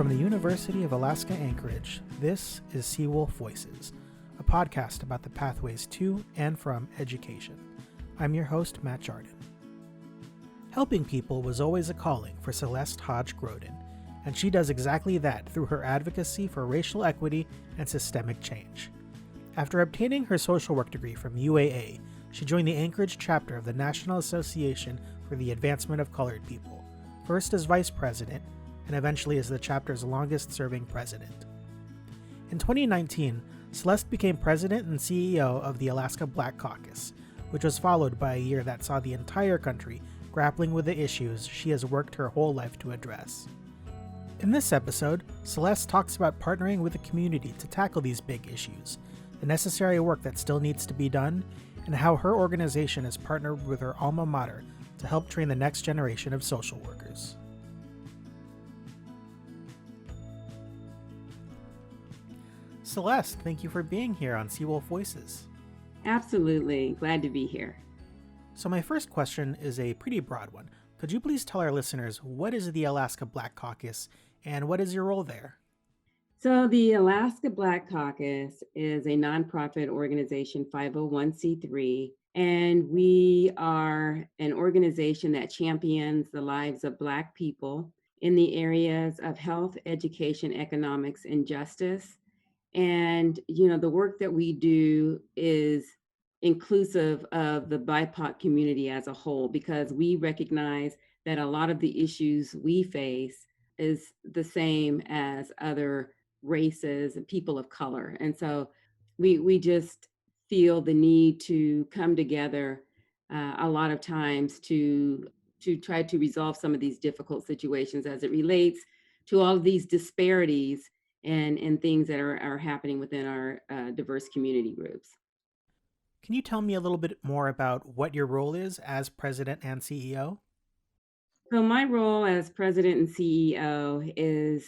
From the University of Alaska Anchorage, this is Seawolf Voices, a podcast about the pathways to and from education. I'm your host, Matt Jardin. Helping people was always a calling for Celeste Hodge Growden, and she does exactly that through her advocacy for racial equity and systemic change. After obtaining her social work degree from UAA, she joined the Anchorage Chapter of the National Association for the Advancement of Colored People, first as vice president, and eventually as the chapter's longest-serving president. In 2019, Celeste became president and CEO of the Alaska Black Caucus, which was followed by a year that saw the entire country grappling with the issues she has worked her whole life to address. In this episode, Celeste talks about partnering with the community to tackle these big issues, the necessary work that still needs to be done, and how her organization has partnered with her alma mater to help train the next generation of social workers. Celeste, thank you for being here on Seawolf Voices. Absolutely. Glad to be here. So my first question is a pretty broad one. Could you please tell our listeners what is the Alaska Black Caucus and what is your role there? So the Alaska Black Caucus is a nonprofit organization, 501c3, and we are an organization that champions the lives of Black people in the areas of health, education, economics, and justice. And, the work that we do is inclusive of the BIPOC community as a whole, because we recognize that a lot of the issues we face is the same as other races and people of color. And so we just feel the need to come together a lot of times to try to resolve some of these difficult situations as it relates to all of these disparities and things that are happening within our diverse community groups. Can you tell me a little bit more about what your role is as president and CEO? So my role as president and CEO is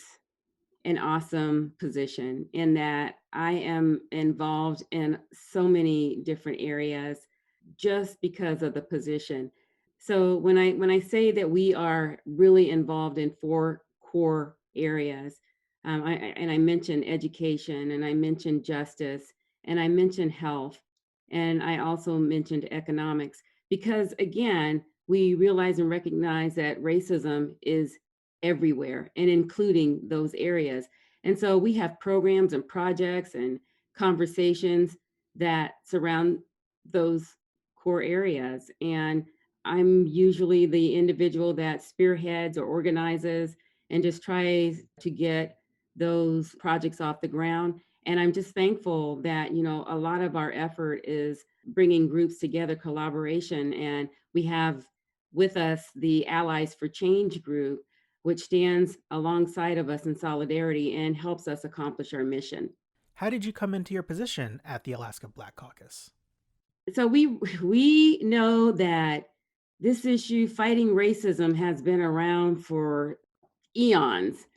an awesome position in that I am involved in so many different areas just because of the position. So when I say that we are really involved in 4 core areas, I mentioned education, and I mentioned justice, and I mentioned health, and I also mentioned economics, because again, we realize and recognize that racism is everywhere and including those areas. And so we have programs and projects and conversations that surround those core areas. And I'm usually the individual that spearheads or organizes and just tries to get those projects off the ground. And I'm just thankful that, a lot of our effort is bringing groups together, collaboration. And we have with us the Allies for Change group, which stands alongside of us in solidarity and helps us accomplish our mission. How did you come into your position at the Alaska Black Caucus? So we know that this issue, fighting racism, has been around for eons.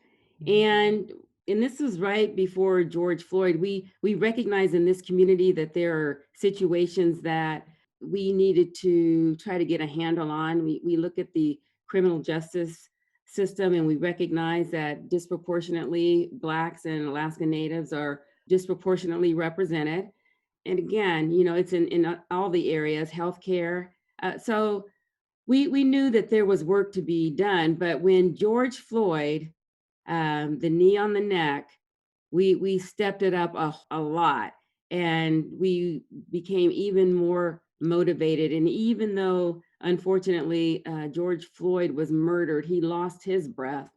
And this was right before George Floyd. We recognize in this community that there are situations that we needed to try to get a handle on. We look at the criminal justice system, and we recognize that disproportionately Blacks and Alaska Natives are disproportionately represented. And again, it's in all the areas, healthcare. So we knew that there was work to be done. But when George Floyd, the knee on the neck, we stepped it up a lot, and we became even more motivated. And even though, unfortunately, George Floyd was murdered, he lost his breath,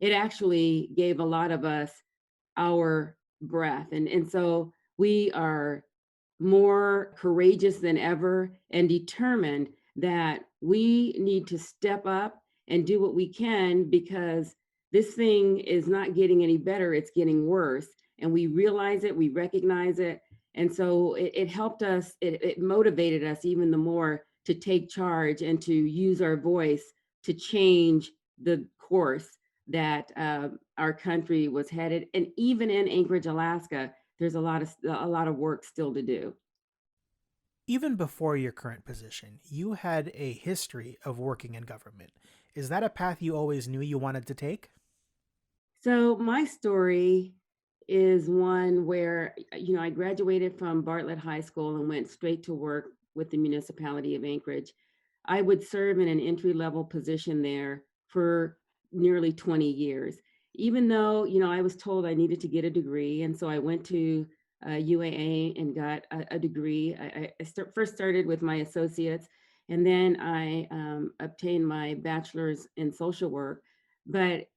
it actually gave a lot of us our breath. And so we are more courageous than ever and determined that we need to step up and do what we can, because this thing is not getting any better, it's getting worse. And we realize it, we recognize it. And so it helped us, it motivated us even the more to take charge and to use our voice to change the course that our country was headed. And even in Anchorage, Alaska, there's a lot of work still to do. Even before your current position, you had a history of working in government. Is that a path you always knew you wanted to take? So my story is one where, I graduated from Bartlett High School and went straight to work with the municipality of Anchorage. I would serve in an entry level position there for nearly 20 years, even though, I was told I needed to get a degree. And so I went to UAA and got a degree. First started with my associates, and then I obtained my bachelor's in social work. But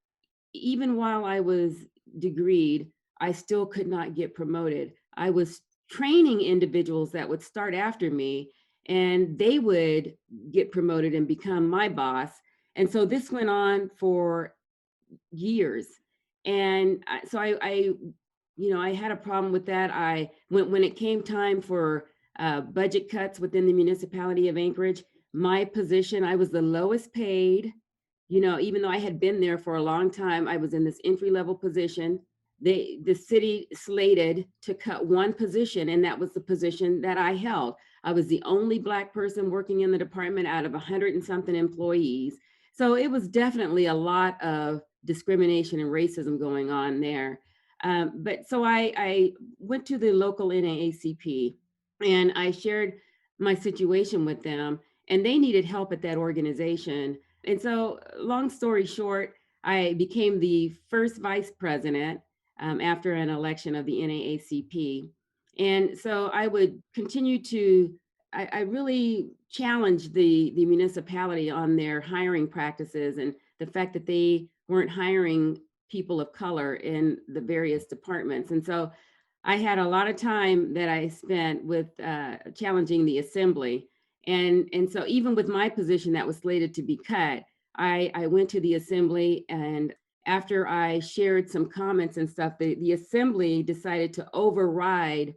even while I was degreed, I still could not get promoted. I was training individuals that would start after me, and they would get promoted and become my boss. And so this went on for years. And I had a problem with that. When it came time for budget cuts within the municipality of Anchorage, my position, I was the lowest paid. Even though I had been there for a long time, I was in this entry level position. The city slated to cut one position, and that was the position that I held. I was the only Black person working in the department out of 100 and something employees. So it was definitely a lot of discrimination and racism going on there. But so I went to the local NAACP and I shared my situation with them, and they needed help at that organization. And so, long story short, I became the first vice president after an election of the NAACP. And so I would continue to, I really challenged the municipality on their hiring practices and the fact that they weren't hiring people of color in the various departments. And so I had a lot of time that I spent with challenging the assembly. And so even with my position that was slated to be cut, I went to the assembly, and after I shared some comments and stuff, the assembly decided to override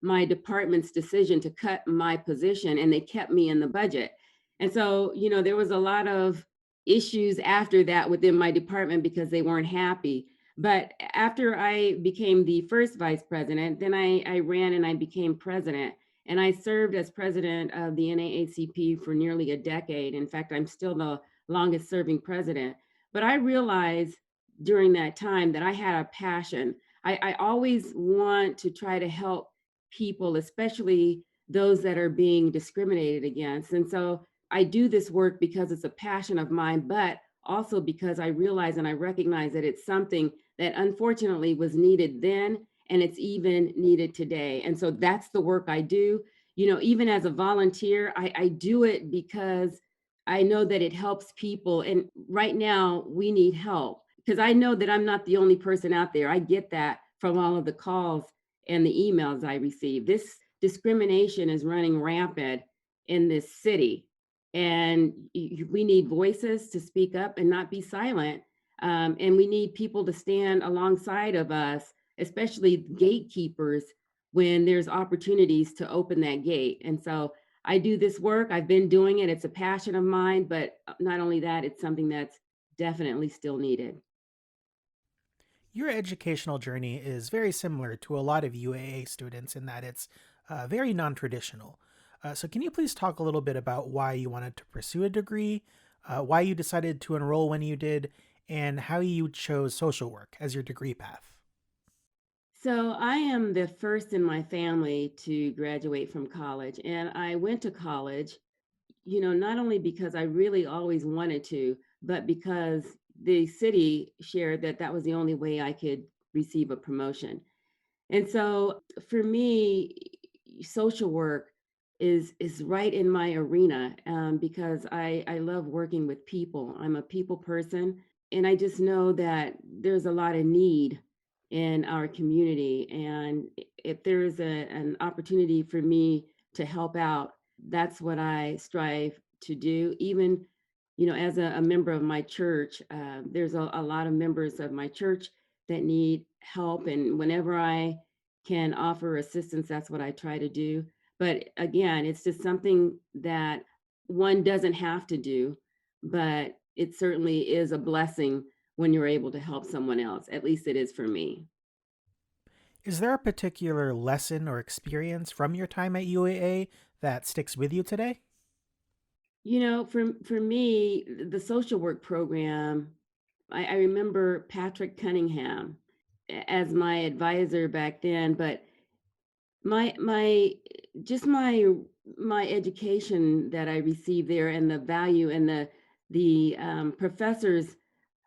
my department's decision to cut my position, and they kept me in the budget. And so, there was a lot of issues after that within my department because they weren't happy. But after I became the first vice president, then I ran and I became president. And I served as president of the NAACP for nearly a decade. In fact, I'm still the longest serving president. But I realized during that time that I had a passion. I always want to try to help people, especially those that are being discriminated against. And so I do this work because it's a passion of mine, but also because I realize and I recognize that it's something that unfortunately was needed then, and it's even needed today. And so that's the work I do. Even as a volunteer, I do it because I know that it helps people. And right now, we need help because I know that I'm not the only person out there. I get that from all of the calls and the emails I receive. This discrimination is running rampant in this city. And we need voices to speak up and not be silent. And we need people to stand alongside of us, especially gatekeepers, when there's opportunities to open that gate. And so I do this work. I've been doing it. It's a passion of mine, but not only that, it's something that's definitely still needed. Your educational journey is very similar to a lot of UAA students in that it's very non traditional. So, can you please talk a little bit about why you wanted to pursue a degree, why you decided to enroll when you did, and how you chose social work as your degree path? So I am the first in my family to graduate from college, and I went to college, not only because I really always wanted to, but because the city shared that that was the only way I could receive a promotion. And so for me, social work is right in my arena because I love working with people. I'm a people person, and I just know that there's a lot of need in our community. And if there's an opportunity for me to help out, that's what I strive to do. Even, as a member of my church, there's a lot of members of my church that need help. And whenever I can offer assistance, that's what I try to do. But again, it's just something that one doesn't have to do, but it certainly is a blessing when you're able to help someone else. At least it is for me. Is there a particular lesson or experience from your time at UAA that sticks with you today? For me, the social work program, I remember Patrick Cunningham as my advisor back then, but my just my education that I received there, and the value, and the professors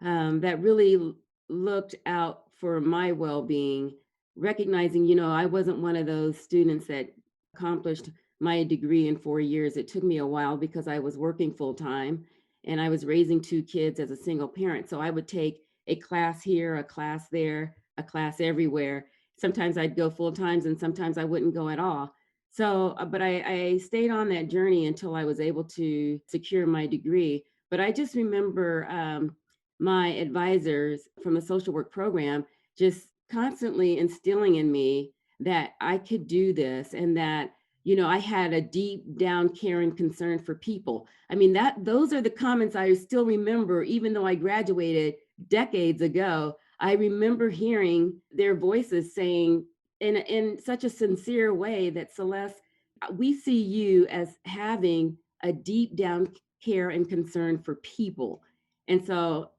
that really looked out for my well-being, recognizing, I wasn't one of those students that accomplished my degree in 4 years. It took me a while because I was working full time and I was raising two kids as a single parent. So I would take a class here, a class there, a class everywhere. Sometimes I'd go full times and sometimes I wouldn't go at all. So, but I stayed on that journey until I was able to secure my degree. But I just remember my advisors from the social work program just constantly instilling in me that I could do this, and that, I had a deep down care and concern for people. I mean, those are the comments I still remember, even though I graduated decades ago. I remember hearing their voices saying in such a sincere way that, Celeste, we see you as having a deep down care and concern for people. And so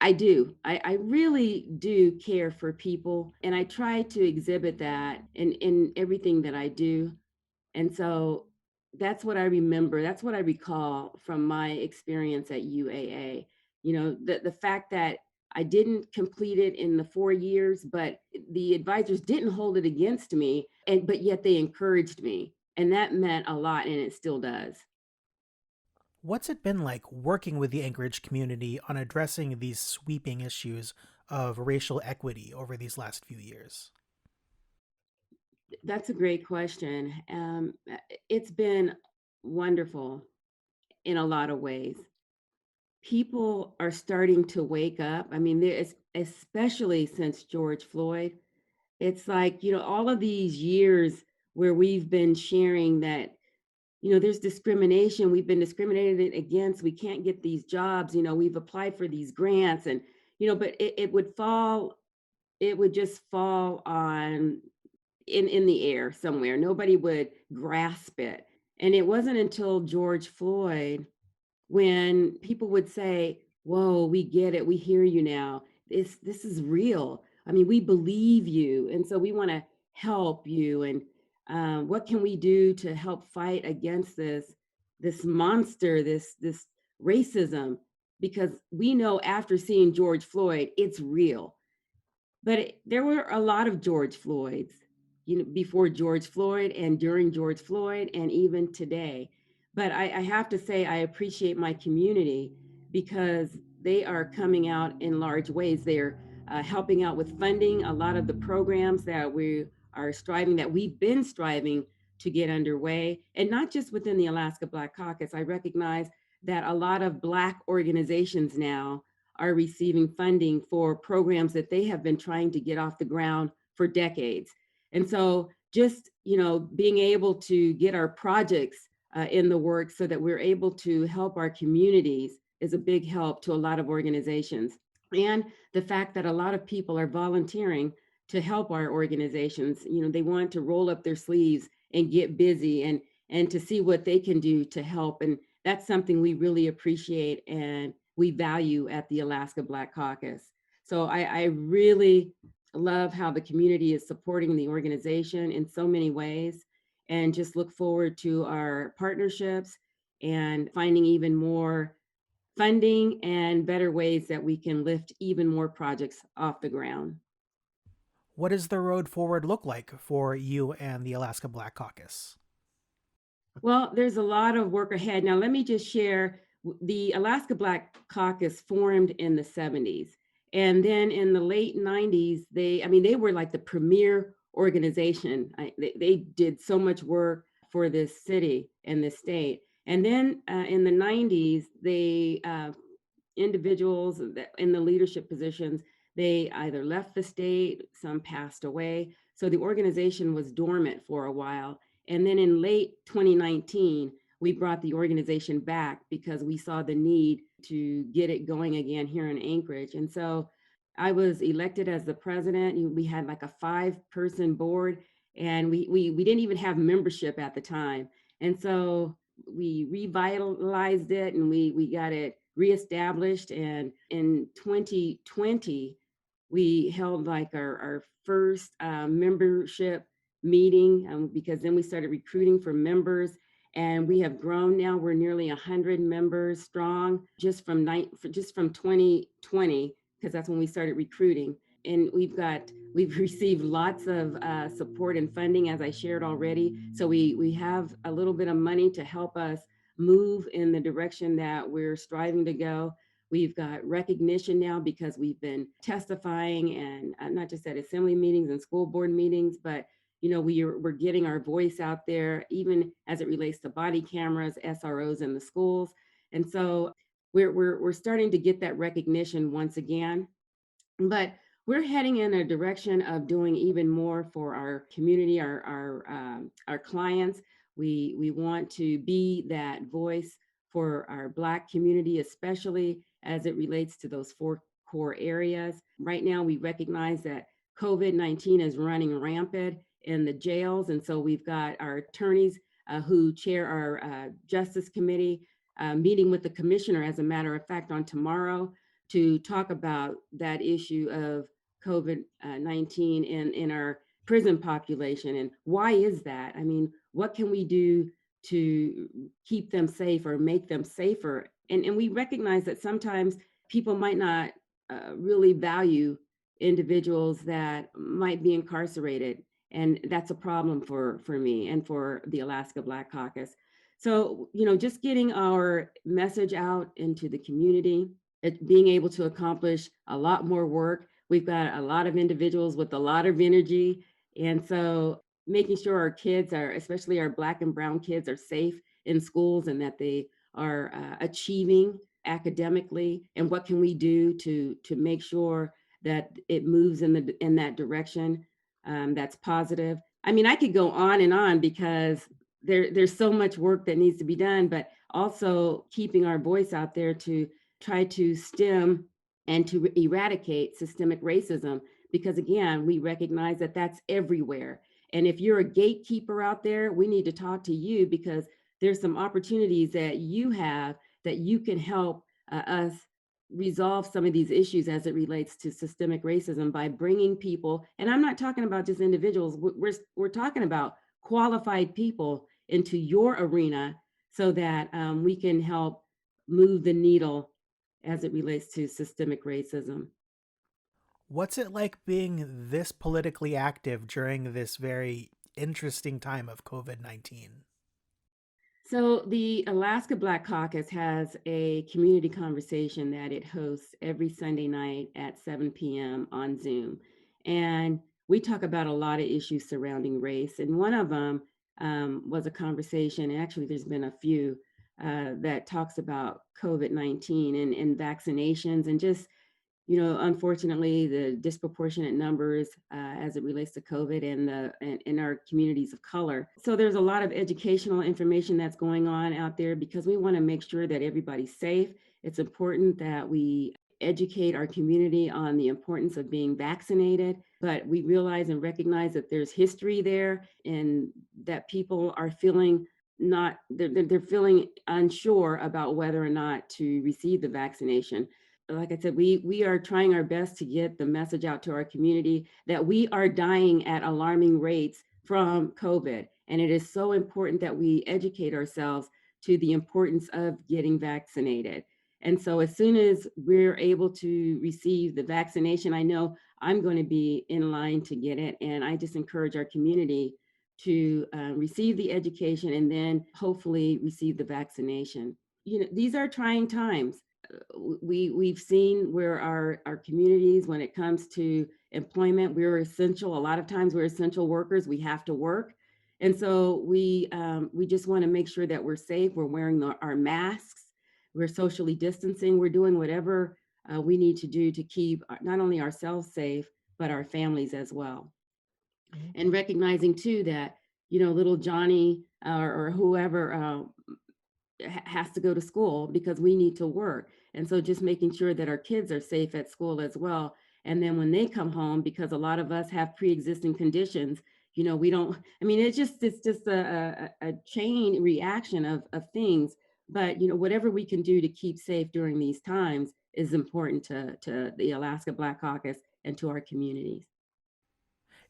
I do. I really do care for people. And I try to exhibit that in everything that I do. And so that's what I remember. That's what I recall from my experience at UAA. The fact that I didn't complete it in the 4 years, but the advisors didn't hold it against me, but yet they encouraged me. And that meant a lot, and it still does. What's it been like working with the Anchorage community on addressing these sweeping issues of racial equity over these last few years? That's a great question. It's been wonderful in a lot of ways. People are starting to wake up. I mean, especially since George Floyd. It's like, all of these years where we've been sharing that, there's discrimination. We've been discriminated against. We can't get these jobs. We've applied for these grants, and, but it would just fall on in the air somewhere. Nobody would grasp it. And it wasn't until George Floyd when people would say, "Whoa, we get it. We hear you now. This is real. I mean, we believe you, and so we want to help you. And what can we do to help fight against this monster, this racism? Because we know after seeing George Floyd, it's real." But there were a lot of George Floyds, before George Floyd and during George Floyd and even today. But I have to say, I appreciate my community because they are coming out in large ways. They're helping out with funding a lot of the programs that we've been striving to get underway. And not just within the Alaska Black Caucus. I recognize that a lot of Black organizations now are receiving funding for programs that they have been trying to get off the ground for decades. And so just, being able to get our projects in the works so that we're able to help our communities is a big help to a lot of organizations. And the fact that a lot of people are volunteering to help our organizations, they want to roll up their sleeves and get busy and to see what they can do to help. And that's something we really appreciate and we value at the Alaska Black Caucus. So I really love how the community is supporting the organization in so many ways, and just look forward to our partnerships and finding even more funding and better ways that we can lift even more projects off the ground. What does the road forward look like for you and the Alaska Black Caucus? Well, there's a lot of work ahead. Now, let me just share, the Alaska Black Caucus formed in the 70s. And then in the late 90s, they were like the premier organization. They did so much work for this city and this state. And then in the 90s, individuals in the leadership positions, they either left the state, some passed away. So the organization was dormant for a while. And then in late 2019, we brought the organization back because we saw the need to get it going again here in Anchorage. And so I was elected as the president. We had like a 5-person board, and we didn't even have membership at the time. And so we revitalized it, and we got it reestablished. And in 2020, we held like our first membership meeting, because then we started recruiting for members, and we have grown now. We're nearly 100 members strong just from 2020, because that's when we started recruiting. And we've received lots of support and funding, as I shared already. So we have a little bit of money to help us move in the direction that we're striving to go. We've got recognition now because we've been testifying, and not just at assembly meetings and school board meetings, but we're getting our voice out there, even as it relates to body cameras, SROs in the schools. And so we're starting to get that recognition once again. But we're heading in a direction of doing even more for our community, our clients. We want to be that voice for our Black community, especially as it relates to those 4 core areas. Right now, we recognize that COVID-19 is running rampant in the jails. And so we've got our attorneys who chair our Justice Committee meeting with the commissioner, as a matter of fact, on tomorrow, to talk about that issue of COVID-19 in our prison population. And why is that? I mean, what can we do to keep them safe or make them safer? And we recognize that sometimes people might not really value individuals that might be incarcerated. And that's a problem for me and for the Alaska Black Caucus. So, just getting our message out into the community, being able to accomplish a lot more work. We've got a lot of individuals with a lot of energy. And so making sure our kids are, especially our Black and brown kids, are safe in schools and that they are achieving academically. And what can we do to make sure that it moves in that direction that's positive? I mean, I could go on and on because there's so much work that needs to be done, but also keeping our voice out there to try to stem and to eradicate systemic racism, because again, we recognize that that's everywhere. And if you're a gatekeeper out there, we need to talk to you, because there's some opportunities that you have that you can help us resolve some of these issues as it relates to systemic racism by bringing people, and I'm not talking about just individuals, we're talking about qualified people into your arena so that we can help move the needle as it relates to systemic racism. What's it like being this politically active during this very interesting time of COVID-19? So the Alaska Black Caucus has a community conversation that it hosts every Sunday night at 7 p.m. on Zoom. And we talk about a lot of issues surrounding race. And one of them was a conversation, and actually there's been a few, that talks about COVID-19 and vaccinations, and just, unfortunately, the disproportionate numbers as it relates to COVID and in our communities of color. So there's a lot of educational information that's going on out there, because we want to make sure that everybody's safe. It's important that we educate our community on the importance of being vaccinated, but we realize and recognize that there's history there, and that people are feeling they're feeling unsure about whether or not to receive the vaccination. Like I said, we are trying our best to get the message out to our community that we are dying at alarming rates from COVID. And it is so important that we educate ourselves to the importance of getting vaccinated. And so as soon as we're able to receive the vaccination, I know I'm going to be in line to get it. And I just encourage our community to receive the education and then hopefully receive the vaccination. These are trying times. We've seen where our communities, when it comes to employment, we're essential. A lot of times we're essential workers. We have to work. And so we just want to make sure that we're safe. We're wearing our masks. We're socially distancing. We're doing whatever we need to do to keep not only ourselves safe, but our families as well. Mm-hmm. And recognizing too that, little Johnny or whoever has to go to school, because we need to work. And so just making sure that our kids are safe at school as well. And then when they come home, because a lot of us have pre-existing conditions, we don't, I mean, it's just a chain reaction of things. But whatever we can do to keep safe during these times is important to the Alaska Black Caucus and to our communities.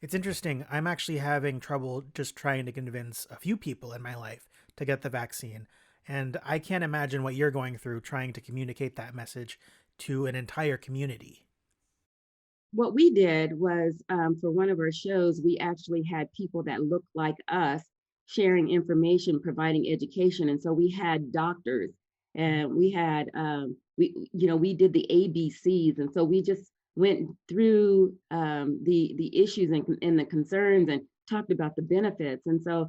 It's interesting. I'm actually having trouble just trying to convince a few people in my life to get the vaccine. And I can't imagine what you're going through trying to communicate that message to an entire community. What we did was, for one of our shows, we actually had people that looked like us sharing information, providing education. And so we had doctors, and we had we did the ABCs, and so we just went through the issues and the concerns and talked about the benefits. And so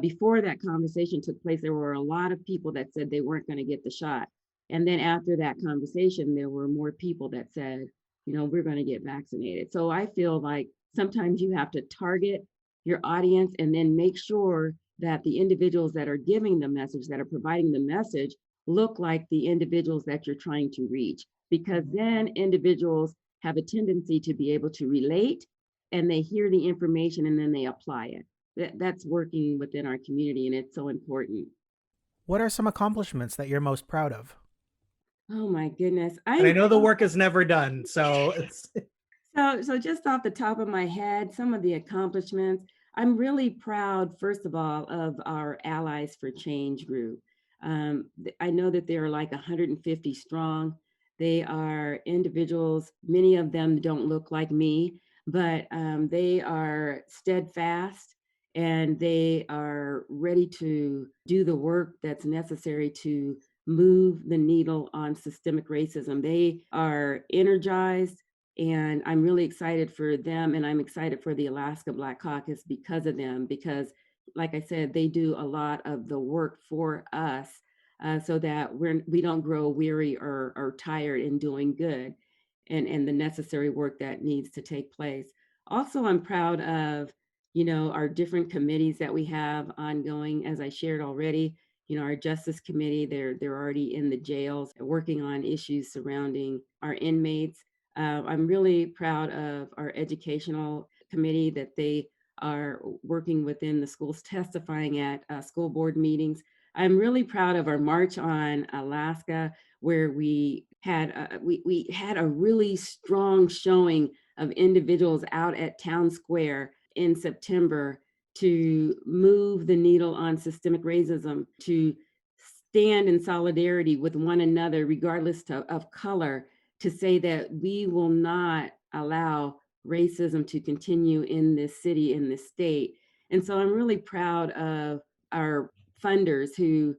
before that conversation took place, there were a lot of people that said they weren't going to get the shot. And then after that conversation, there were more people that said, we're going to get vaccinated. So I feel like sometimes you have to target your audience and then make sure that the individuals that are giving the message, that are providing the message, look like the individuals that you're trying to reach, because then individuals have a tendency to be able to relate, and they hear the information and then they apply it. That's working within our community, and it's so important. What are some accomplishments that you're most proud of? Oh my goodness. And I know the work is never done, so it's So just off the top of my head, some of the accomplishments, I'm really proud, first of all, of our Allies for Change group. I know that they're like 150 strong. They are individuals, many of them don't look like me, but they are steadfast and they are ready to do the work that's necessary to move the needle on systemic racism. They are energized, and I'm really excited for them, and I'm excited for the Alaska Black Caucus because of them, because like I said, they do a lot of the work for us, so that we don't grow weary or tired in doing good and the necessary work that needs to take place. Also, I'm proud of, our different committees that we have ongoing, as I shared already. Our Justice Committee, they're already in the jails working on issues surrounding our inmates. I'm really proud of our Educational Committee, that they are working within the schools, testifying at school board meetings. I'm really proud of our March on Alaska, where we had a really strong showing of individuals out at Town Square in September to move the needle on systemic racism, to stand in solidarity with one another, regardless of color, to say that we will not allow racism to continue in this city, in this state. And so I'm really proud of our funders who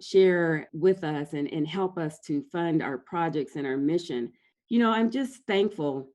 share with us and help us to fund our projects and our mission. I'm just thankful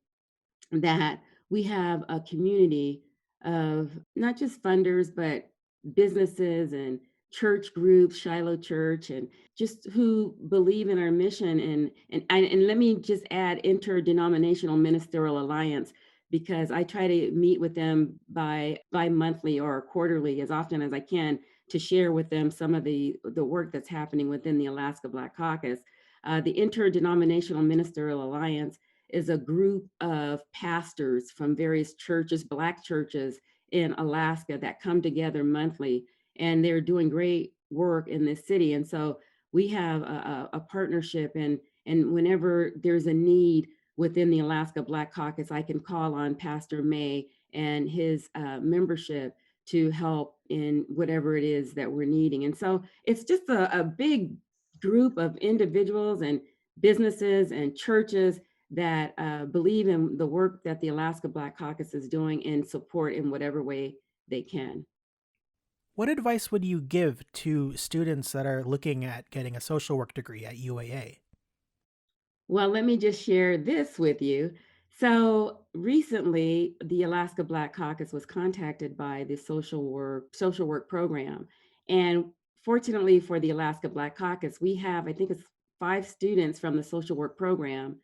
that we have a community of not just funders, but businesses and church groups, Shiloh Church, and just who believe in our mission. And let me just add Interdenominational Ministerial Alliance, because I try to meet with them bi-monthly or quarterly, as often as I can, to share with them some of the work that's happening within the Alaska Black Caucus. The Interdenominational Ministerial Alliance is a group of pastors from various churches, Black churches in Alaska, that come together monthly, and they're doing great work in this city. And so we have a partnership, and whenever there's a need within the Alaska Black Caucus, I can call on Pastor May and his membership to help in whatever it is that we're needing. And so it's just a big group of individuals and businesses and churches that believe in the work that the Alaska Black Caucus is doing and support in whatever way they can. What advice would you give to students that are looking at getting a social work degree at UAA? Well, let me just share this with you. So recently, the Alaska Black Caucus was contacted by the social work program. And fortunately for the Alaska Black Caucus, we have, I think it's 5 students from the social work program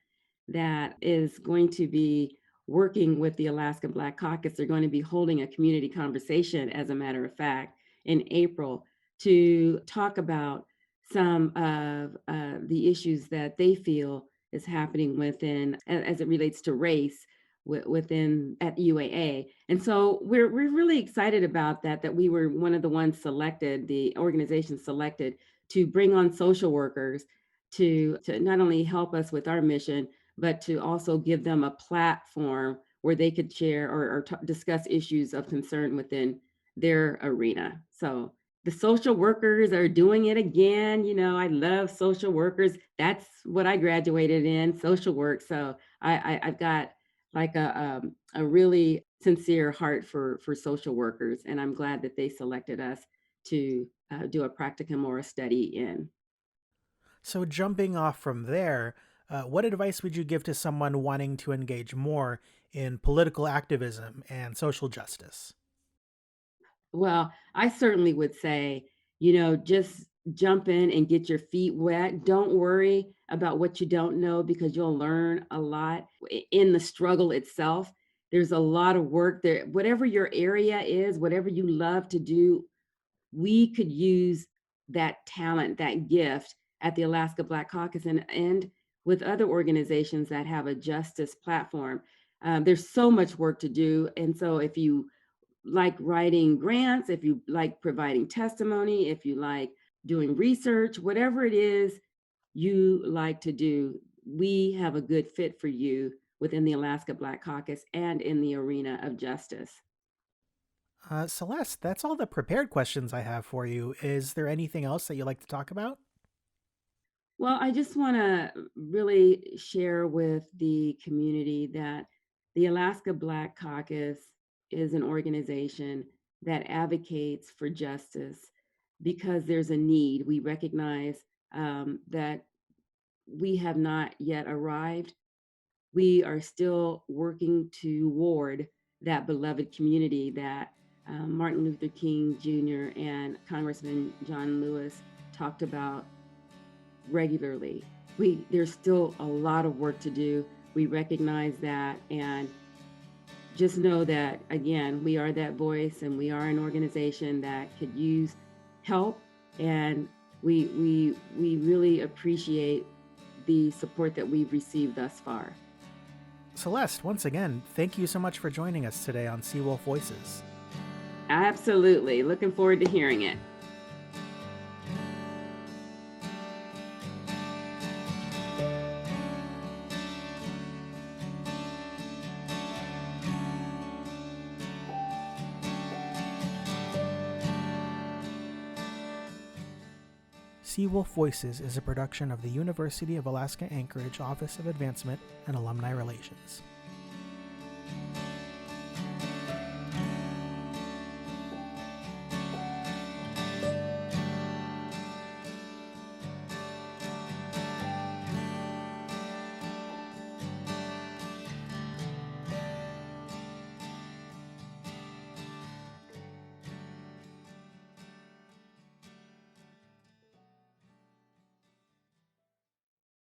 that is going to be working with the Alaska Black Caucus. They're going to be holding a community conversation, as a matter of fact, in April, to talk about some of the issues that they feel is happening within, as it relates to race, within at UAA. And so we're really excited about that we were one of the ones selected, the organization selected, to bring on social workers to not only help us with our mission, but to also give them a platform where they could share or discuss issues of concern within their arena. So the social workers are doing it again. I love social workers. That's what I graduated in, social work. So I've got like a really sincere heart for social workers, and I'm glad that they selected us to do a practicum or a study in. So, jumping off from there, what advice would you give to someone wanting to engage more in political activism and social justice? Well, I certainly would say, just jump in and get your feet wet. Don't worry about what you don't know because you'll learn a lot in the struggle itself. There's a lot of work there. Whatever your area is, whatever you love to do, we could use that talent, that gift at the Alaska Black Caucus and with other organizations that have a justice platform. There's so much work to do. And so if you like writing grants, if you like providing testimony, if you like doing research, whatever it is you like to do, we have a good fit for you within the Alaska Black Caucus and in the arena of justice. Celeste, that's all the prepared questions I have for you. Is there anything else that you'd like to talk about? Well, I just want to really share with the community that the Alaska Black Caucus is an organization that advocates for justice because there's a need. We recognize that we have not yet arrived. We are still working toward that beloved community that Martin Luther King Jr. and Congressman John Lewis talked about regularly. There's still a lot of work to do. We recognize that, and just know that again, we are that voice, and we are an organization that could use help, and we really appreciate the support that we've received thus far. Celeste, once again, thank you so much for joining us today on Seawolf Voices. Absolutely. Looking forward to hearing it. Seawolf Voices is a production of the University of Alaska Anchorage Office of Advancement and Alumni Relations.